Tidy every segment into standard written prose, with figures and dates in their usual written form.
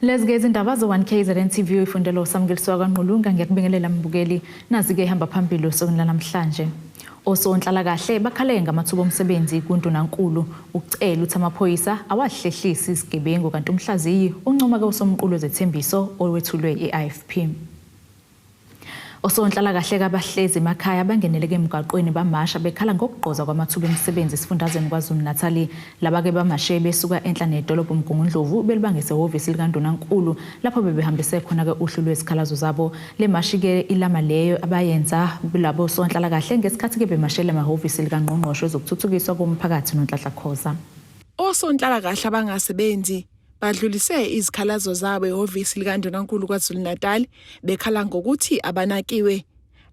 Lezigezi indaba zo-1KZN TV uyifundela usamngeliswa kaNqulunga ngiyakubingelela mbukeli nazi-ke ihamba phambili osukwini lanamhlanje. Osonhlalakahle bakhale ngamathuba omsebenzi kundunankulu Ucele uthi amaphoyisa awahlehlise izigebengu kanti umhlaziyi uncoma-ke usomqulu wezethembiso owethulwe i-IFP. Osonhlalakahle kabahlezi emakhaya bangeneleke emgwaqweni bamasha bekhala ngokugqoza kwamathuba emisebenzi esifundazweni KwaZulu-Natal. Laba-ke bamashe besuka enhla nedolobha uMgungundlovu belibangise ehhovisi likaNdunankulu lapho bebehambise khona-ke uhlu lwezikhalazo zabo. Le mashi-ke ilama leyo abayenza labo sonhlalakahle ngesikhathi-ke bemashele emahhovisi likaNgqongqoshe wezokuthuthukiswa komphakathi noNhlanhla-Khoza. Osonhlalakahle abangasebenzi badlulise izikhalazo zabo ehhovisi likaNdunankulu KwaZulu-Natal bekhala ngokuthi abanakiwe.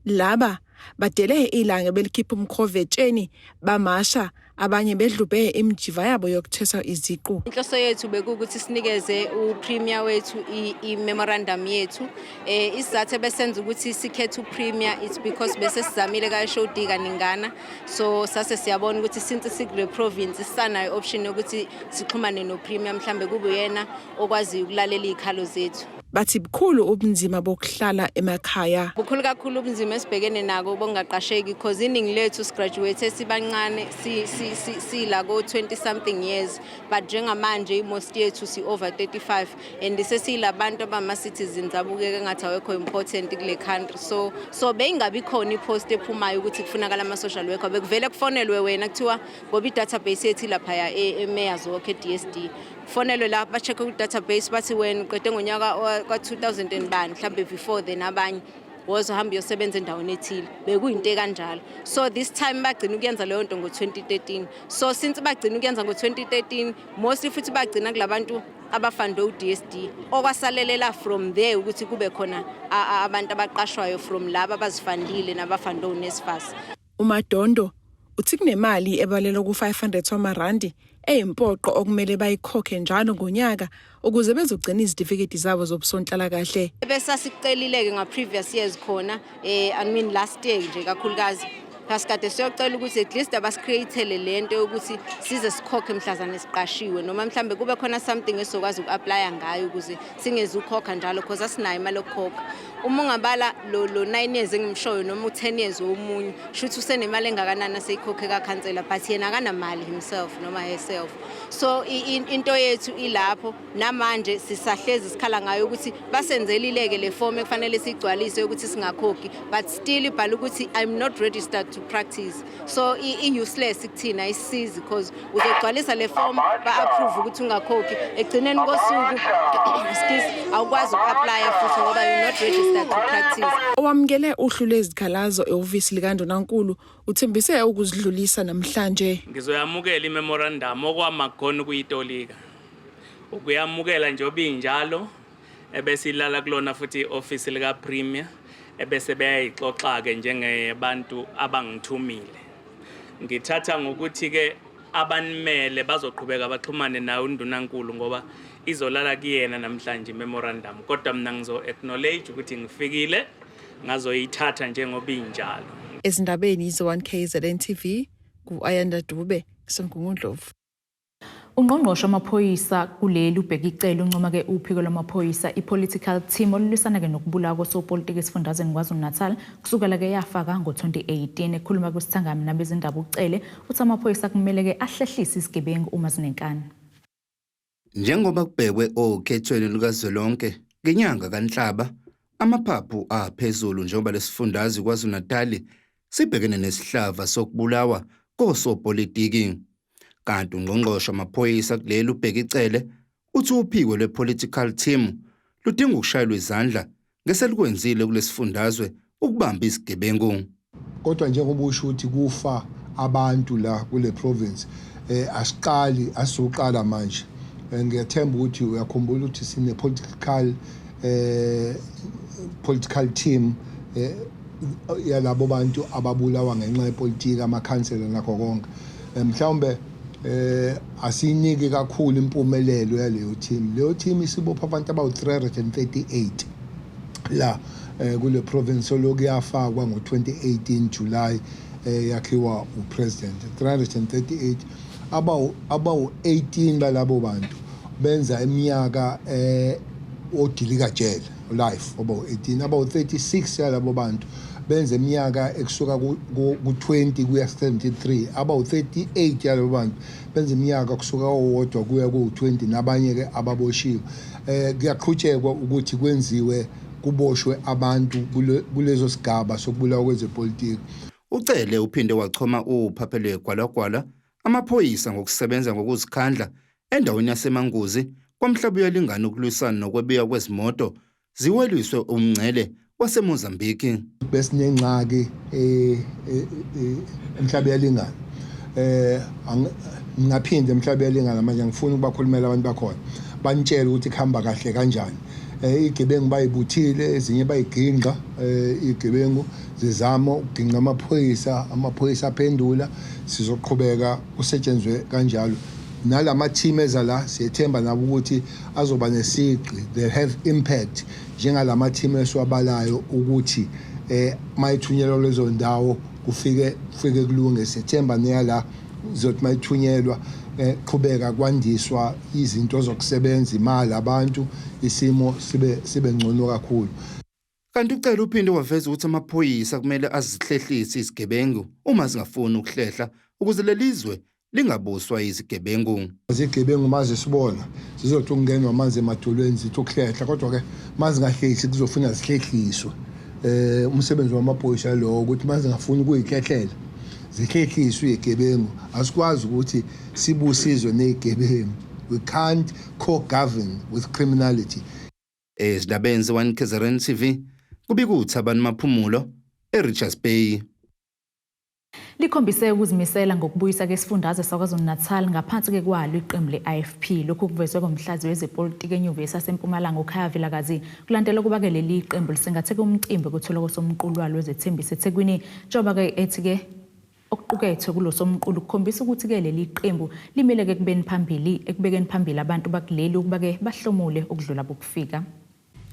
Laba badele ilanga belikhipha umkhovetsheni bamasha abanye bedlube imjiva yabo yokuthesa iziqu. Inhloso yethu bekuthi sinikeze upremier wethu i-memorandum yethu. Isizathu besenza ukuthi sikhethe upremier it's because bese sizamile kaShodi kaningana. So sase siyabona ukuthi since sikule province sisanayo option yokuthi sixhumane nopremier mhlambe kube yena okwazi ukulalela izikhalo zethu. Bathi bukhulu ubunzima bokuhlala emakhaya. Bukhulu kakhulu ubunzima esibhekene nako bongaqasheki because iningi lethu sigraduate sibancane sila go 20 something years but njengamanje imost yethu si over 35 and sesilabantu abama citizens abukeke ngathi awekho important kule country so beyingabi khona ipost ephumayo ukuthi kufunakala ama social worker bekuvele kufonelwe wena kuthiwa ngoba idatabase yethu lapha ya emayors wonke DSD fonelwe la ba check ku database bathi wena uqede ngonyaka ka 2000 and bani mhlambe before then abanye wozohamba yosebenza endaweni ethile bekuyinto kanjalo. So this time bagcina ukuyenza leyo nto ngo2013. So since bagcina ukuyenza ngo2013 mostly futhi bagcina kulabantu abafandwe uDSD okwasalelela from there ukuthi kube khona abantu abaqashwayo from laba abazifandile nabafandwe uNSFAS. uMadondo uthi kunemali ebalela ku500 wamarandi eyimpoqo okumele bayikhokhe njalo ngonyaka ukuze bezogcina izitifiketi zabo zobusonhlalakahle. Bese sikucelileke nga previous years khona I mean last year nje kakhulukazi kasikade siyocela ukuthi at least abasicreatele lento ukuthi size sikhokhe mhlazana siqashiwe noma mhlambe kube khona something esokwazi ukuapply ngayo ukuze singeze ukhokha njalo because asinayo imali yokukhokha. Uma ungabala lo 9 years engimshoyo noma u10 years omunye shuthi usenemali engakanani aseyikhokhe kaCouncillor but yena akanamali himself noma herself. So into yethu ilapho namanje sisahlezi sikhala ngayo ukuthi basenzelileke le form ekufanele sigcwalise ukuthi singakhokhi but still ibhala ukuthi I'm not registered to practice. So useless kuthina isizi because uzogcwalisa le form ba approve ukuthi ungakhokhi egcineni kosuku awukwazi ukuapply futhi ngoba you not registered to practice. Owamkele uhlu lezikhalazo ehhovisi likaNdunankulu uthembise ukuzidlulisa namhlanje. Ngizoyamukela imemorandum okwamakhona kuyitolika. Ukuyamukela nje obinjalo ebese ilala kulona futhi office lika premier ebese bayayixoxa ke njengebantu abangithumile. Ngithatha ngokuthi ke abanimele bazoqhubeka baxhumane nawe uNdunankulu ngoba izolala kuyena namhlanje memorandum kodwa mina ngizo acknowledge ukuthi ngifikile ngazoyithatha njengoba injalo. Ezindabeni zo-1KZN TV ku-Ayanda Dube Mgungundlovu. Ungqongqoshe amaphoyisa kuleli ubheka icelo uncoma-ke uphiko lwamaphoyisa i-political team olulwisana-ke nokubulawa kosopolitiki esifundazweni KwaZulu-Natal kusukela-ke yafaka ngo-2018 ekhuluma kwisithangami nabezindaba Ucele uthi amaphoyisa kumele-ke ahlehlise izigebengu uma zinenkani. Njengoba kubhekwe okhethweni lukazwelonke ngenyanga kaNhlaba amaphaphu aphezulu njengoba lesifundazwe KwaZulu-Natal sibhekene nesihlava sokubulawa kosopolitiki. Kanti ungqongqoshe amaphoyisa kuleli ubheka icele uthi uphiko lwe-political team ludinga ukushayelwa izandla ngeselikwenzile kulesifundazwe ukubamba izigebengu. Kodwa njengoba usho ukuthi kufa abantu la kule province asiqali asizoqala manje. Ngiyathemba ukuthi uyakhumbula ukuthi sine political team yalabo bantu ababulawa ngenxa yepolitiki amakhansela nakho konke. Mhlawumbe asinike kakhulu impumelelo yaleyo team. Leyo team isibopha abantu abawu338 la kule province lokuyafakwa ngo2018 July yakhiwa upresident. 338 abawu 18 balabo bantu benza iminyaka odilika jail life about 18 about 36 yalabo bantu benze iminyaka ekusuka ku20 kuya 73 about 38 yalabo bantu benze iminyaka kusuka owodwa kuya ku20 nabanye ke ababoshiwe kuyaqhutshekwa ukuthi kwenziwe kuboshwe abantu kulezo sigaba sokubulawa kwezepolitiki. Ucele uphinde wachoma uphaphele gwalagwala amaphoyisa ngokusebenza ngokuzikhandla endaweni yaseManguzi kwamhlaba uyalingana ukulwisana nokwebiwa kwezimoto ziweliswe umngcele waseMozambique. Besinengxaki emhlaba yalingana ngingaphinde emhlaba yalingana manje ngifuna ukubakhulumela abantu bakhona banitshela ukuthi khamba kahle kanjani. Izigebengu bayibuthile ezinye bayiginqa izigebengu zizama ukuginqa amaphoyisa aphendula sizoqhubeka kusetshenzwe kanjalo. Nalama team ezala siyethemba nabo ukuthi azoba nesiqi, they have impact njengalama team esiwabalayo ukuthi mayithunyelwa lezo ndawo kufike kulunge. Siyethemba neyala zothi mayithunyelwa qhubeka kwandiswa izinto zokusebenza imali abantu isimo sibe ngcono kakhulu. Kanti Ucele uphinde waveza ukuthi amaphoyisa kumele azihlehlise izigebengu uma zingafuni ukuhlehla ukuze lelizwe lingabuswa izigebengu. Izigebengu maze sibona zizothi ungenwa amanzi emadolweni zithi ukuhlehla kodwa ke maze ngahlehli kuzofuna zihlehliswe. Umsebenzi wamaphoyisa lo ukuthi maze ngafuni ukuyihlehlela zihlehliswe izigebengu. Asikwazi ukuthi sibusizwe nezigebengu. We can't co-govern with criminality. Ezindabeni ze-1KZN TV kubika uThabani Maphumulo eRichards Bay. Likhombise ukuzimisela ngokubuyisa kwesifundazwe saKwaZulu-Natal ngaphansi kwalo iqembu le-IFP. Lokhu kuvezwe komhlazi wezepolitiki eNyuvesi yaseMpumalanga uKhaya Vilakazi kulandela ukuba ke leli qembu lisengatheke umcimbi kuthola kosomqulu walo wezethembiso eThekwini njengoba ke ethi ke okuqukethwe kulo somqulu kukhombisa ukuthi ke leli qembu limele ke ekubekeni phambili abantu bakuleli ukuba ke bahlomule ukudlula bokufika.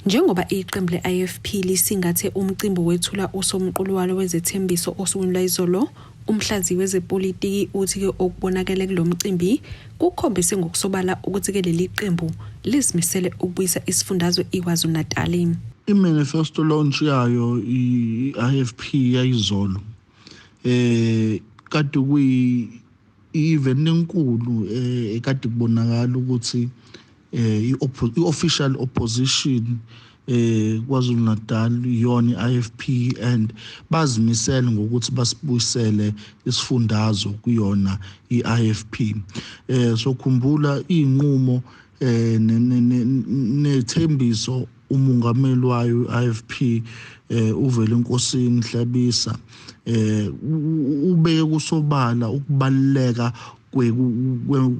Njengoba iqembu le-IFP lisingathe umcimbi wethula usomqulu walo wezethembiso osukwini lwayizolo, umhlazi wezepolitiki uthi ke okubonakala kulo mcimbi kukhombise ngokusobala ukuthi ke leli qembu lizimisele ukubuyisa isifundazwe iKwaZulu-Natal. I-manifesto launch yayo i-IFP yayizolo kade kuyi-event enkulu ekade kubonakala ukuthi i-official opposition KwaZulu-Natal yona i-IFP and bazimisele ngokuthi basibuyisele isifundazwe kuyona i-IFP. So khumbula inqumo nethembiso umongameli wayo i-IFP uvele enkosini Hlehlise ubeke kusobala ukubaleka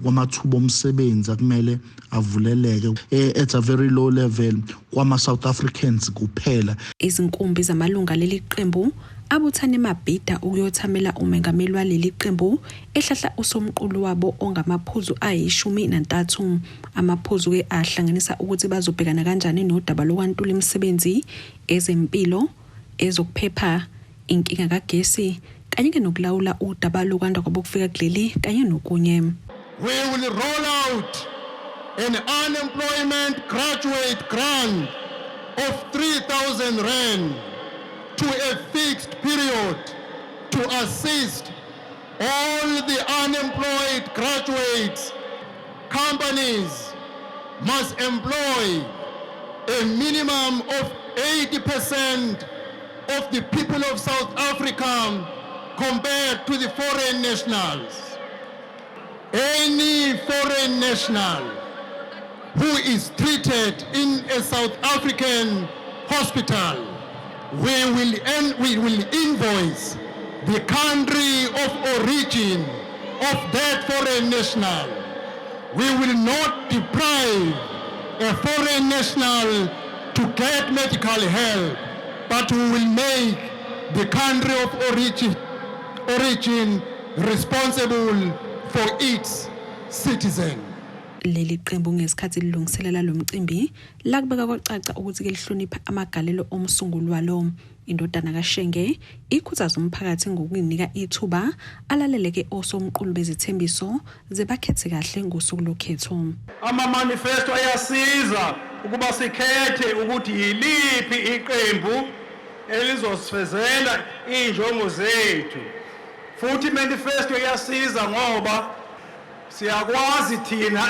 kwamathuba omsebenzi akumele avuleleke at a very low level kwama-South Africans kuphela. Izinkumbi zamalunga leli qembu abuthane emabhida ukuyothamela umengameli waleli qembu ehlahla usomqulu wabo ongamaphuzu ayi-13. Amaphuzu ke ahlanganisa ukuthi bazobhekana kanjani nodaba lokwantula imisebenzi, ezempilo, ezokuphepha, inkinga kagesi kanye ke nokulawula udaba lokwanda kwabokufika kuleli kanye nokunye. We will roll out an unemployment graduate grant of 3,000 rand to a fixed period to assist all the unemployed graduates. Companies must employ a minimum of 80% of the people of South Africa compared to the foreign nationals. Any foreign national who is treated in a South African hospital, we will invoice the country of origin of that foreign national. We will not deprive a foreign national to get medical help, but we will make the country of origin responsible for its citizen. Leli qembu ngesikhathi lilungiselela lo mcimbi lakubeka kwacaca ukuthi ke lihlonipha amagalelo omsunguli walo. Indodana kaShenge ikhuthaza umphakathi ngokunika ithuba alaleleke osomqulu bezithembiso zebakhethe kahle ngosuku lokhetho. Ama manifesto ayasiza ukuba sikhethe ukuthi yiliphi iqembu elizosifezela injongo zethu. Futhi manifesto iyasiza ngoba siyakwazi thina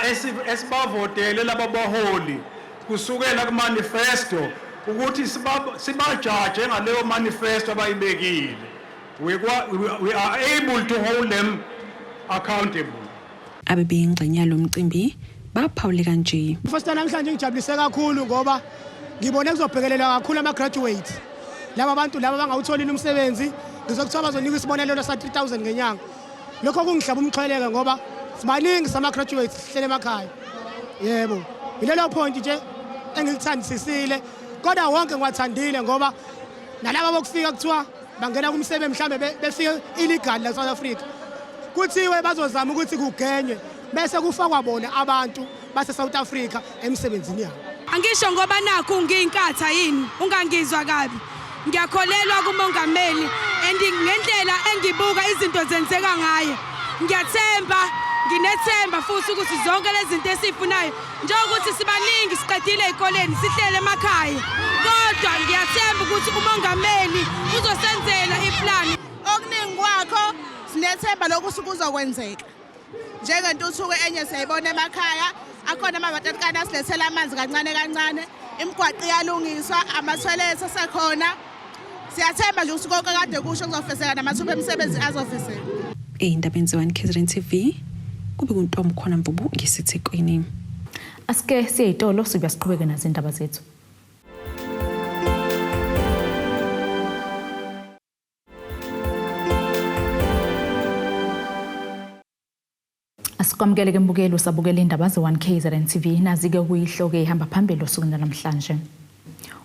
esibavotele laba baholi kusukela ku manifesto ukuthi sibajaje ngaleyo manifesto abayibekile. We are able to hold them accountable. Abebengxenya lo mcimbi baphawule kanje. First namhlanje ngijabulise kakhulu ngoba ngibone kuzobhekelelwa kakhulu ama graduates. Laba bantu laba bangawutholile umsebenzi ngizokuthiwa bazonika isibonelelo sa 3000 ngenyanga. Lokho kungihlaba umxhweleke ngoba sibaningi sama graduates hlele emakhaya. Yebo. Yilelo point nje engilithandisisile kodwa wonke ngiwathandile ngoba nalabo bokufika kuthiwa bangena kumsebenzi mhlambe befika illegal la South Africa. Kuthiwe bazozama ukuthi kugenywe bese kufakwa bona abantu base South Africa emsebenzini yabo. Angisho ngoba nakho ungiyinkatha yini ungangizwa kabi. Ngiyakholelwa kumongameli ngendlela engibuka izinto zenzeka ngayo. Nginethemba futhi ukuthi zonke lezi zinto esifunayo njengokuthi sibaningi siqedile ezikoleni sihlele emakhaya. Kodwa ngiyathemba ukuthi umongameli uzosenzela iplan. Okuningi kwakho sinethemba lokuthi kuzokwenzeka. Njengentuthuko enye siyayibona emakhaya, akhona amabatatikana asilethela amanzi kancane kancane, imigwaqo iyalungiswa, amathoilet asekhona. Siyathemba nje ukuthi konke kade kusho kuzofezeka namathuba emisebenzi azofezeka. Indaba zenziwa KZN TV kube kuntombi khona mbubu ngisithekweni. Asike siyitolo sibuya siqhubeke nazo indaba zethu. Asikwamukele mbukelo sabukela indaba ze1 KZN TV nazike kuyihloko ehamba phambili osukwini namhlanje.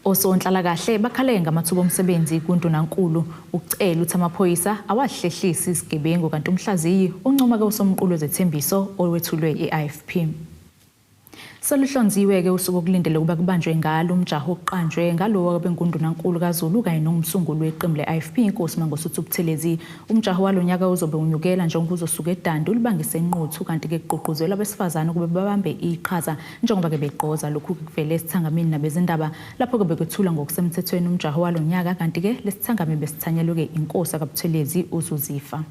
Osonhlalakahle bakhale ngamathuba omsebenzi kundunankulu Ucele Uthi Amaphoyisa awahlehlise Izigebengu kanti umhlaziyi uncoma ke usomqulu wezethembiso owethulwe eIFP. Seluhlonziwe ke usuku okulindele kuba kubanjwe ngalo umjaho oqanjwe ngalowo bengundunankulu kaZulu kanye nomsunguli weqembu leIFP inkosi Mangosuthu Buthelezi. Umjaho walonyaka uzobe unyukela njengoba uzosuka eDandi ulibangise enquthu kanti ke kuqoqozelwa abesifazane ukube babambe iqhaza njengoba ke begqoza lokhu kuvele esithangamini nabezindaba lapho ke bekwethula ngokusemthethweni umjaho walonyaka kanti ke lesithangame besithanyelwe ke inkosi kaButhelezi uZuzifa.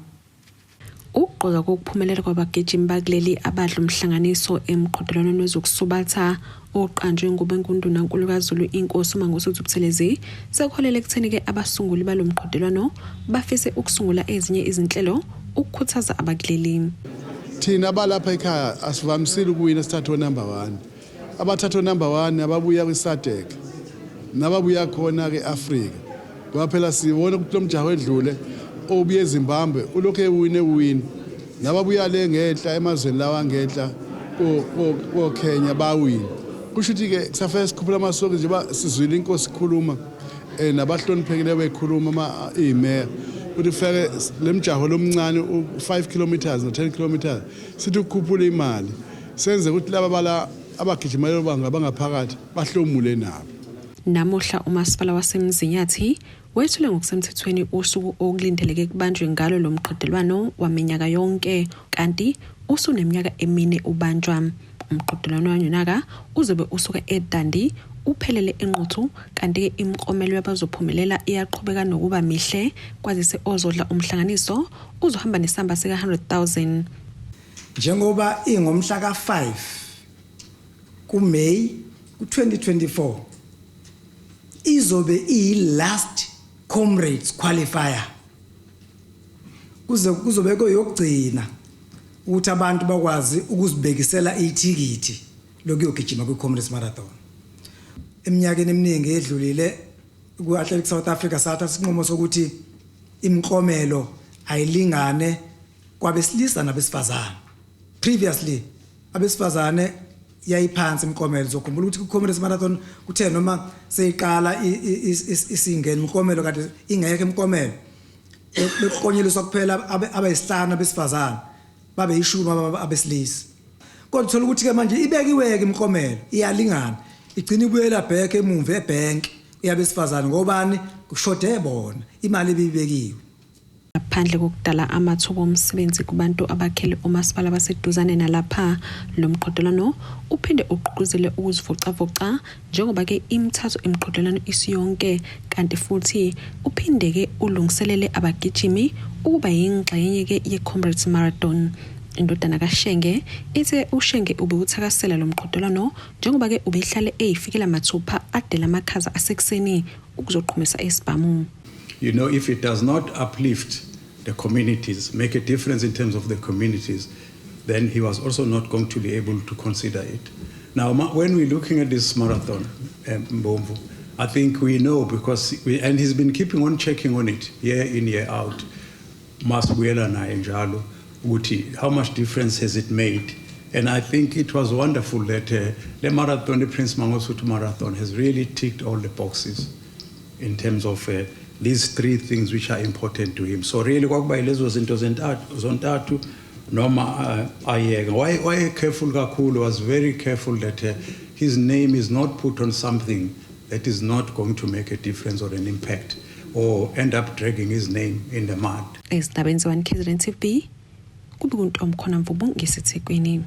Ukugqoza kokuphumelela kwabagijimi bakuleli abadla umhlanganiso emqhudelwaneni wezokusubatha oqanjwe ngobengundunankulu kaZulu inkosi Mangosuthu Buthelezi sekholele ekutheni ke abasunguli balomqhudelwano bafise ukusungula ezinye izinhlelo ukukhuthaza abakuleli. Thina abalapha ekhaya asivamisile ukuwina sithathu number 1. Abathathu number 1 ababuya kwiSADC nababuya khona ke Africa. Ngoba phela sibona ukuthi lomjaho edlule obuye eZimbabwe ulokho ewine nababuya le ngehla emazweni lawa ngehla ko Kenya bawina. Kusho ukuthi ke kusafika sikhuphula amasoko nje sizwile inkosi ikhuluma nabahloniphekile bekhuluma imeya ukuthi fake lemjaho lomncane 5 kilometers no 10 kilometers sithi ukukhuphula imali senze ukuthi laba abagijimela bangaphakathi bahlomule nabo. Namuhla umasipala waseMzinyathi wethule ngokusemthethweni usuku okulindeleke kubanjwe ngalo lomqhudelwano waminyaka yonke kanti usuneminyaka emine ubanjwa. Umqhudelwano wanyaka uzobe usuka eDandi uphelele enquthu kanti imiklomelo yabazophumelela iyaqhubeka nokuba mihle kwazise ozodla umhlanganiso uzohamba nesamba sika 100,000 njengoba ingomhla ka5 kuMay ku2024 izobe last comrades qualifier kuzobe koyokugcina ukuthi abantu bakwazi ukuzibekisela ithikithi lokuyogijima kwi-Comrades Marathon. Eminyakeni eminingi edlulile ku-Athletics South Africa sathatha isinqumo sokuthi imiklomelo ayilingane kwabesilisa nabesifazane. Previously abesifazane yayiphansi imiklomelo zokhumbula ukuthi ku-Comrades Marathon kuthe noma seyiqala isingena imiklomelo kanti ingeke imiklomelo bekonyeliswa kuphela abayisihlanu abesifazane babe yishumi abesilisa. Kodwa thola ukuthi ke manje ibekiweke imiklomelo iyalingana igcina ibuyela back emumva ebank yabesifazane ngobani kushode bona imali ebibekiwe. Ngaphandle kokudala amathuba omsebenzi kubantu abakhele umasipala baseduzane nalapha, lo mqhudelwano uphinde uqhubuzele ukuzivocavoca njengoba ke imithathu emqhudelwano isiyonke, kanti futhi uphinde ke ulungiselele abagijimi ukuba yingxenye ke ye-Comrades Marathon. Indodana kaShenge ithe uShenge ube uthakasela lo mqhudelwano njengoba ke ubehlale eyifikela mathupha adela amakhaza asekuseni ukuzoqhumisa esibhamu. You know, if it does not uplift the communities, make a difference in terms of the communities, then he was also not going to be able to consider it. Now, when we're looking at this marathon, Mbomvu, I think we know and he's been keeping on checking on it year in, year out. Masbuela na Njalo, Uthi, how much difference has it made? And I think it was wonderful that the marathon, the Prince Mangosuthu marathon, has really ticked all the boxes in terms of these three things which are important to him. So really, lezo zinto zontathu noma ayeka. Why careful kakhulu was very careful that his name is not put on something that is not going to make a difference or an impact or end up dragging his name in the mud. Ezindabeni ze-1KZN TV, kubukuntu omkhona Mvubu ngesethekwini.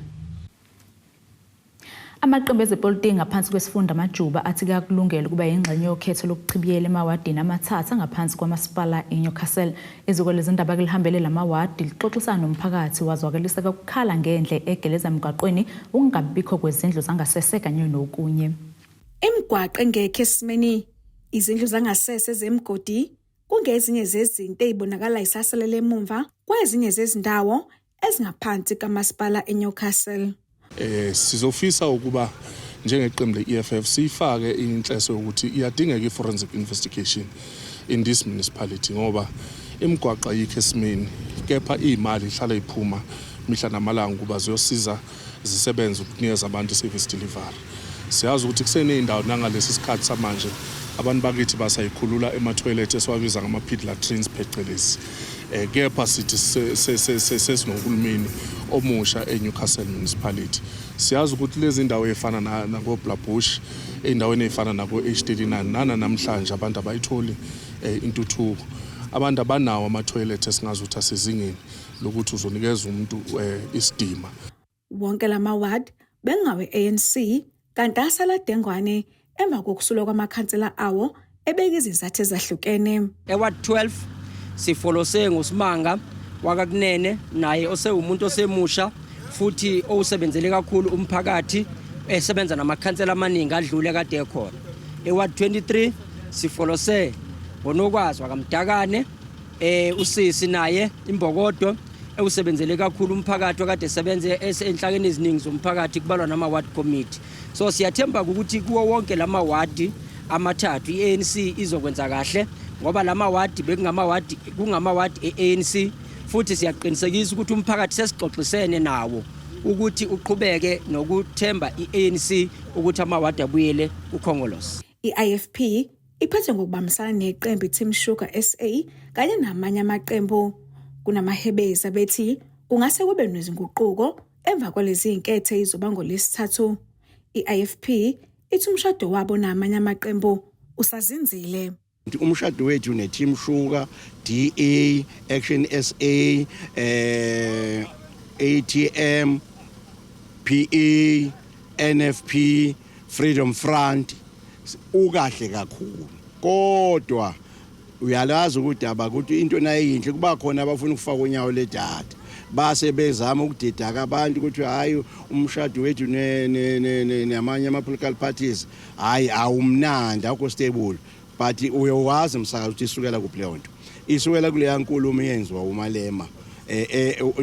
Amaqembu ezepolitiki ngaphansi kwesifunda amajuba athi kuyakulungela ukuba yingxenye yokhetho lokuchibiyela emawadini amathatha ngaphansi kwamasipala eNewcastle. Iziko lezindaba lihambele lamawadi lixoxisana nomphakathi wazwakalisa ukukhala ngendle egeleza emgwaqweni ukungabikho kwezindlu zangasese kanye nokunye. Imigwaqo engekho esimeni, izindlu zangasese zemgodi kungezinye zezinto ezibonakala isasalele emumva kwezinye zezindawo ezingaphansi kamasipala eNewcastle. Sizofisa ukuba njengeqembu le-EFF sifake inhleso ukuthi iyadingeka i-forensic investigation in this municipality ngoba imigwaqo ayikho esimeni, kepha imali ihlala iphuma mihla namalanga ukuba ziyosiza zisebenza ukunikeza abantu service delivery. Siyazi ukuthi kuseney'ndawo nangalesi sikhathi samanje abantu bakithi basayikhulula ema-toilet esiwabiza ngama-pit latrines phecelezi. Kepha sithi sesinohulumeni omusha eNewcastle municipality. Siyazi ukuthi lezi ndawo ezifana nako-Blabush, ey'ndaweni ezifana nako-H39 namhlanje abantu abayitholi intuthuko. Abantu abanawo ama-toilet esingazi ukuthi asezingeni lokuthi uzonikeza umuntu isidima. Wonke lamawadi bengawe ANC kanti asala Dengwane emva kokusulwa kwamakhansela awo ebeka izizathu ezahlukene. Eward 12 sifolose ngoSimanga wakakunene naye osewumuntu osemusha futhi osebenzele kakhulu umphakathi esebenza namakhansela amaningi adlule kade ekhona. Eward 23 sifolose bonokwazi wakamdakane usisi naye imbokodo usebenzele kakhulu umphakathi wakade esebenze enhlakeni eziningi zomphakathi kubalwa nama ward committee. So siyathemba ukuthi kuwo wonke lama ward amathathu iANC izokwenza kahle ngoba lama ward kungama ward eANC futhi siyaqinisekisa ukuthi umphakathi sesixoxisene nawo ukuthi uqhubeke nokuthemba iANC ukuthi ama ward abuyele kuKhongolose. IFP iphethe ngokubambisana neqembu Team Sugar SA kanye namanye amaqembu. Kunamahebeza bethi kungase kube nezinguquko emva kwalezi inketho izoba ngoLwesithathu. IFP ithi umshado wabo namanye amaqembu usazinzile. Umshado wethu neTeam Sugar, DA, Action SA, ATM, PE, NFP, Freedom Front ukahle kakhulu. Kodwa uyalazi ukuthi abakuthi into nayinhle kuba khona abafuna ukufaka unyawo ledata base bezama ukudidaka abantu ukuthi hayi umshado wethu namanye ama-political parties hayi awumnandi akho stable, but uyowazi msakazi ukuthi isukela kuphi leyo nto, isukela kuleya nkulumo yenziwa uMalema.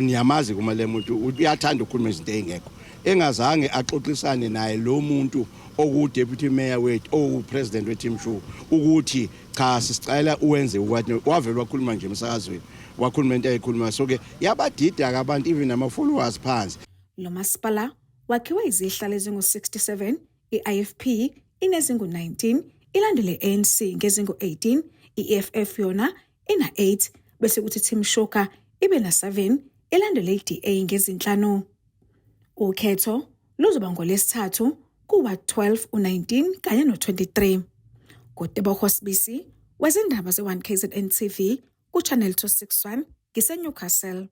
Niyamazi kuMalema ukuthi uyathanda ukukhuluma izinto ezingekho, engazange axoxisane naye lo muntu okudeputy mayor wethu okupresident weTeam Sugar ukuthi cha sisicela uwenze ukwathi wavela wakhuluma nje emsakazweni wakhuluma into ayikhuluma, so ke yabadida abantu even nama followers phansi. Lo masipala wakhiwe izihlalo ezingu-67, iIFP inezingu-19, ilandele ANC ngezingu-18, iEFF yona ina-8 bese kuthi Team Sugar ibe na-7, ilandele iDA ngezinhlanu. Ukhetho luzoba ngoLwesithathu kuwa 12, u19 kanye no23. Kodwa Hosbisi wezindaba ze1KZN TV kuChannel 261 ngiseNewcastle.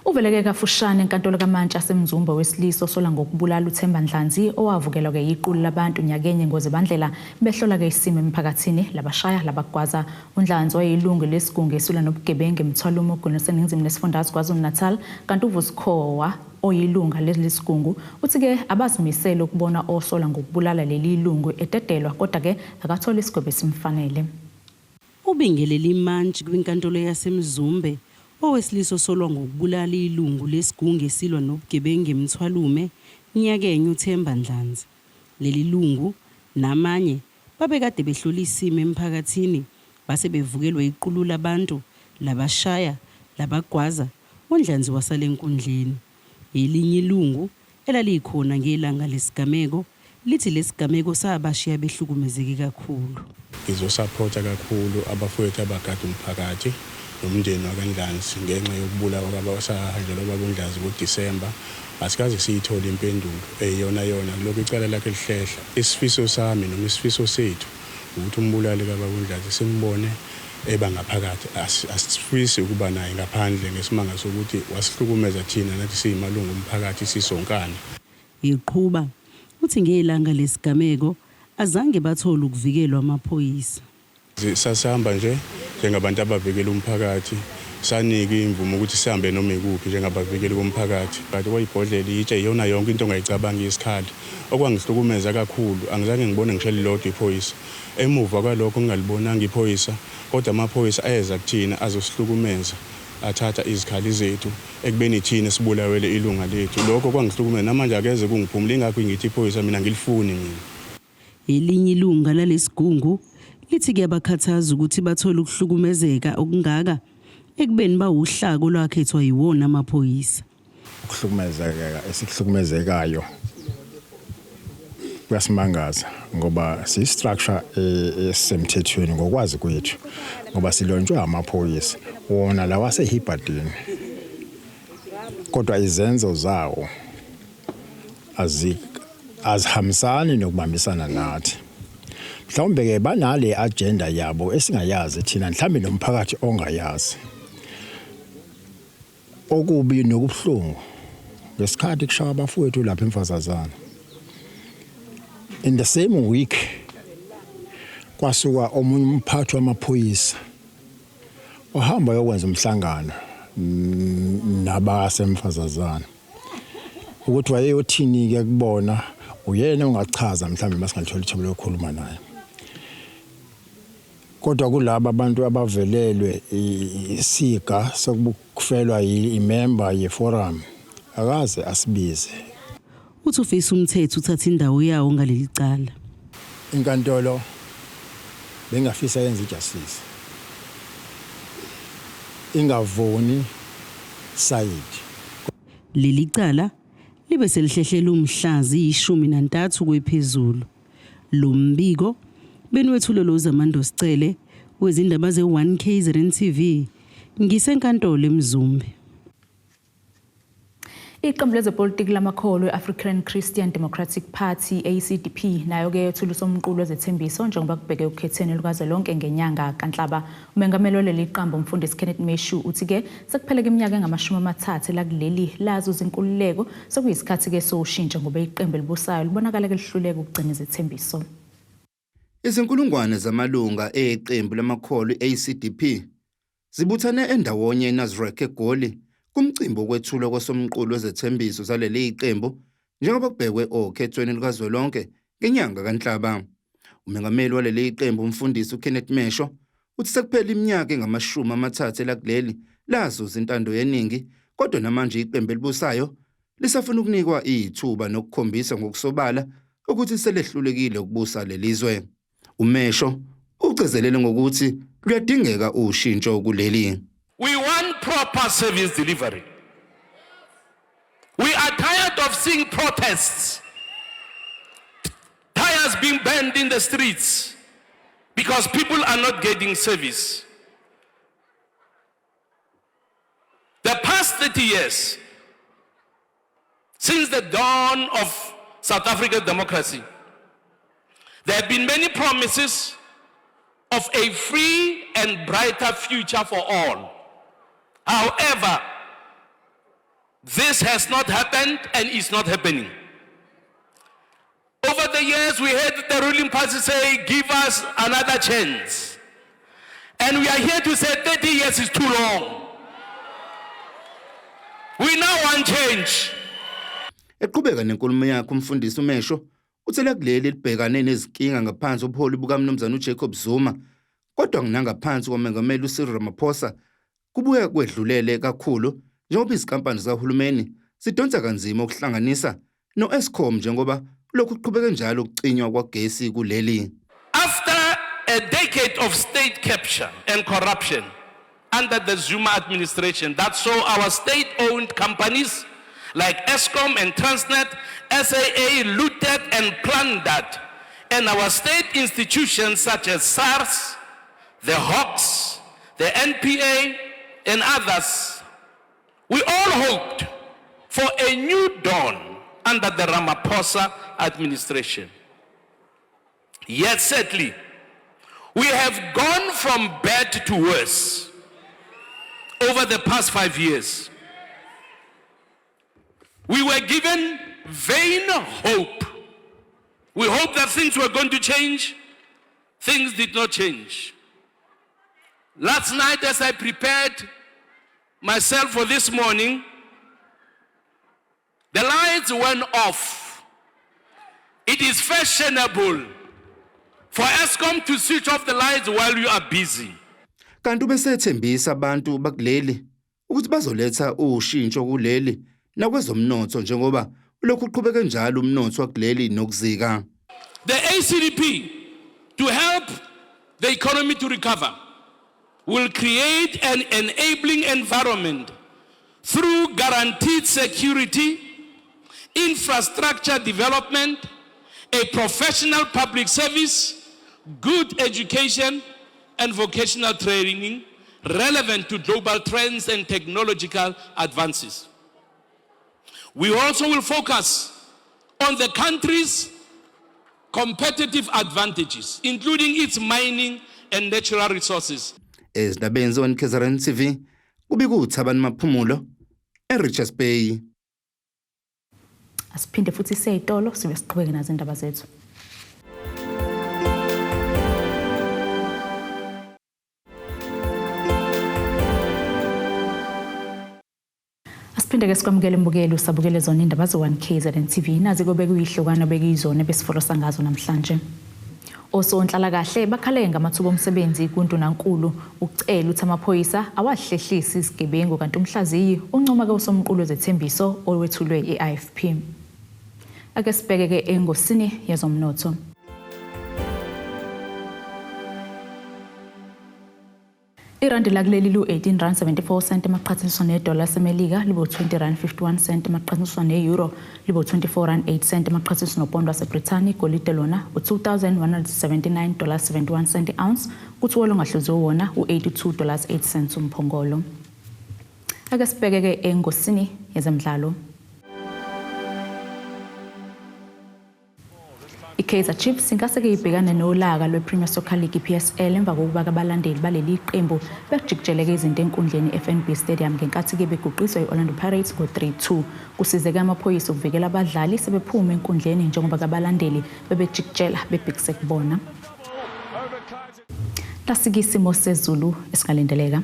Uveleke kafushane enkantolo kaMantshi asemzumba wesilisa osola ngokubulala uThemba Ndlanzi owavukelwa ke iqulu labantu nyakenye ngozibandlela behlola ke isimo emphakathini labashaya labagwaza. uNdlanzi wayeyilungu lesigungu esula nobugebengu emthwalumo ogunyaseningizimi nesifundazwe KwaZulu-Natal kanti uVusikhowa oyilunga lesigungu uthi ke abazimisele ukubona osola ngokubulala leli ilungu ededelwa kodwa ke akathola isigwebo esimfanele. Ubingelele imantshi kwinkantolo yasemzumbe owesilisa osolwa ngokubulala ilungu lesigungu esilwa nobugebengu emthwalume nyakenye uThemba Ndlanzi. Leli lungu namanye babekade behlola isimo emphakathini base bevukelwa iqulu labantu labashaya labagwaza. uNdlanzi wasale enkundleni. Elinye ilungu elalikhona ngelanga lesigameko lithi lesigameko sabashiya behlukumezeke kakhulu. Ngizosupporta kakhulu abafowethu abagada umphakathi nomndeni wakaNdlanzi ngenxa yokubulawa kwabasahanjelwa babuNdlanzi ngoDisemba. Asikaze siyithola impendulo eyona lokho icala lakhe lihlehla. Isifiso sami noma isifiso sethu ukuthi umbulali kababuNdlanzi simbone ebangaphakathi. Asifisi ukuba naye ngaphandle ngesimanga sokuthi wasihlukumeza thina nathi siyimalungu omphakathi sisonkana. Iqhuba uthi ngelanga lesigameko azange bathola ukuvikelwa amaphoyisa. Sasihamba nje njengabantu abavikela umphakathi sanika imvumo ukuthi sihambe noma ikuphi njengabavikeli bomphakathi. But kwayibhodlela itshe iyona yonke into ongayicabanga isikhathi. Okwangihlukumeza kakhulu angizange ngibone ngisho lilodwa iphoyisa. Emuva kwalokho ngingalibonanga iphoyisa kodwa amaphoyisa ayeza kuthina azosihlukumeza athatha izikhali zethu ekubeni thina sibulawele ilunga lethu. Lokho kwangihlukumeza namanje akeze kungiphumula ingakho ngithi iphoyisa mina ngilifuni mina. Elinye ilunga lalesigungu lithi kuyabakhathaza ukuthi bathole ukuhlukumezeka okungaka ekubeni bawuhlako lwakhethwa yiwona amaphoyisa. Ukuhlukumezeka esikuhlukumezekayo kuyasimangaza ngoba si-structure esemthethweni ngokwazi kwethu ngoba silonjwe amaphoyisa wona lawa asehibhadini kodwa izenzo zawo azihambisani nokubambisana nathi. Mhlawumbe ke banale agenda yabo esingayazi thina mhlawumbe nomphakathi ongayazi. Okubi nokubuhlungu ngesikhathi kushaya abafowethu lapha eMfazazana. In the same week kwasuka omunye umphathi wamaphoyisa ohamba yokwenza umhlangano nabasemfazazana ukuthi wayeyothini ke kubona uyena ungachaza mhlawumbe masingathola ithuba lokukhuluma naye. Kodwa kulabo abantu abavelelwe isiga sokubukufelwa imember yeforum akaze asibize. Uthi ufisa umthetho uthatha indawo yawo ngaleli cala. Inkantolo bengafisa yenza ijustice. Ingavoni side. Leli cala libe selihlehlela umhlazi 13 kwephezulu. Lo mbiko benwethulelo uZamando Ucele wezindaba ze1KZN TV ngisenkantolo eMzumbe. Iqembu lezepolitiki lamakholwa e-African Christian Democratic Party ACDP nayo ke yethula somqulu wezethembiso njengoba kubheke ukhetheni lukazwelonke ngenyanga kaNhlaba. Umengameli waleli qembu umfundisi Kenneth Meshu uthi ke sekupheleka iminyaka engamashumi-30 la kuleli lazo zinkululeko sokuyisikhathi ke soshintsha ngoba iqembu elibusayo libonakala ke lihluleka ukugcina izethembiso. Izinkulungwane zamalunga eqembu lamakholwa ACDP zibuthane endawonye eNazareth eGoli kumcimbi wokwethulwa kwesomqulu wezethembiso zaleli iqembu njengoba kubhekwe okhethweni lukazwelonke ngenyanga kaNhlaba. Umengameli waleli iqembu umfundisi uKenneth Mesho uthi sekuphela iminyaka engamashumi-30 la kuleli lazo zintando yeningi kodwa namanje iqembu elibusayo lisafuna ukunikwa ithuba nokukhombisa ngokusobala ukuthi selehlulekile ukubusa lelizwe. Umesho ugcizelele ngokuthi luyadingeka ushintsho kuleli. We want proper service delivery. We are tired of seeing protests, tires being burned in the streets because people are not getting service. The past 30 years, since the dawn of South African democracy, there have been many promises of a free and brighter future for all. However, this has not happened and is not happening. Over the years, we heard the ruling party say, give us another chance. And we are here to say 30 years is too long. We now want change. Eqhubeka nenkulumo yakhe umfundisi uMesho Ucele kuleli libhekane nezinkinga ngaphansi obuholi bukaMnumzana uJacob Zuma kodwa nangaphansi komengameli uCyril Ramaphosa kubuye kwedlulele kakhulu njengoba izinkampani zikahulumeni sidonsa kanzima ukuhlanganisa no-Eskom njengoba lokhu kuqhubeka njalo ukucinywa kwagesi kuleli. After a decade of state capture and corruption under the Zuma administration that saw our state-owned companies like Eskom and Transnet, SAA looted and plundered, and our state institutions such as SARS, the Hawks, the NPA, and others, we all hoped for a new dawn under the Ramaphosa administration. Yet sadly, we have gone from bad to worse over the past 5 years. We were given vain hope. We hoped that things were going to change. Things did not change. Last night, as I prepared myself for this morning, the lights went off. It is fashionable for Eskom to switch off the lights while you are busy. Kanti besethembisa abantu bakuleli ukuthi bazoletha ushintsho kuleli nakwezomnotho njengoba ulokhu uqhubeka njalo umnotho wakuleli nokuzika. The ACDP, to help the economy to recover, will create an enabling environment through guaranteed security, infrastructure development, a professional public service, good education, and vocational training relevant to global trends and technological advances. We also will focus on the country's competitive advantages, including its mining and natural resources. Ezindabeni on KZN TV, kubika uThabani Maphumulo, eRichards Bay. Asiphinde futhi seyitolo sibe siqhubeke nazo indaba zethu. Asiphinde ke sikwamukele mbukeli usabukele zona indaba zo1 KZN TV nazi kobe kuyihlokana bekuyizona besifolosa ngazo namhlanje. Osonhlalakahle Bakhale Ngamathuba Omsebenzi kundunankulu Ucele Uthi Amaphoyisa awahlehlise Izigebengu kanti umhlaziyi uncoma ke usomqulu wezethembiso owethulwe eIFP. Ake sibheke ke engosini yezomnotho. Irandi lakuleli lu 18.74 emaqhathaniswa nedola semelika libo 20.51 emaqhathaniswa neeuro libo 24.08 emaqhathaniswa nopondo waseBrithani igolide lona $2,179.71 ounce kuthi wolo ngahluziwe wona $82.08 umphongolo. Ake sibheke ke engosini yezemidlalo. Kaizer Chiefs ingase ke ibhekane nolaka lwePremier Soccer League PSL emva kokuba abalandeli baleli iqembu bejikeleke izinto enkundleni FNB Stadium ngenkathi ke beguqiswa iOrlando Pirates ngo-3-2 kusizeke amaphoyisa ukuvikela abadlali sebephuma enkundleni njengoba abalandeli bebejikela bebhekise kubona. Lasikisimo sezulu esingalindeleka.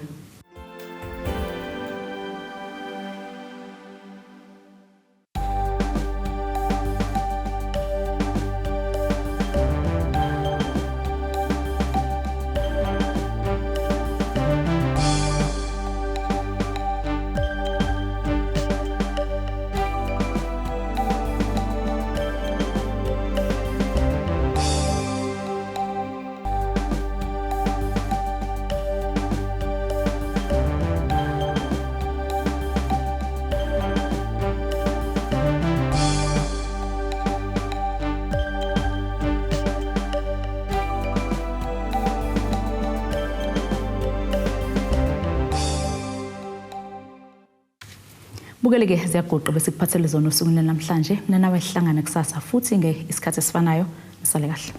Bukeleke ziyagoqa besikuphathele zona usukwini namhlanje mina nawe sihlangana kusasa futhi nge isikhathi esifanayo nisale kahle.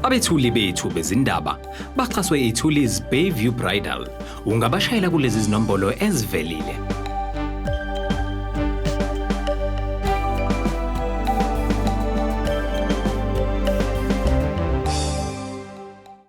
Abethuli bethu bezindaba baxhaswe iThuli's Bayview Bridal. Ungabashayela kulezi zinombolo ezivelile.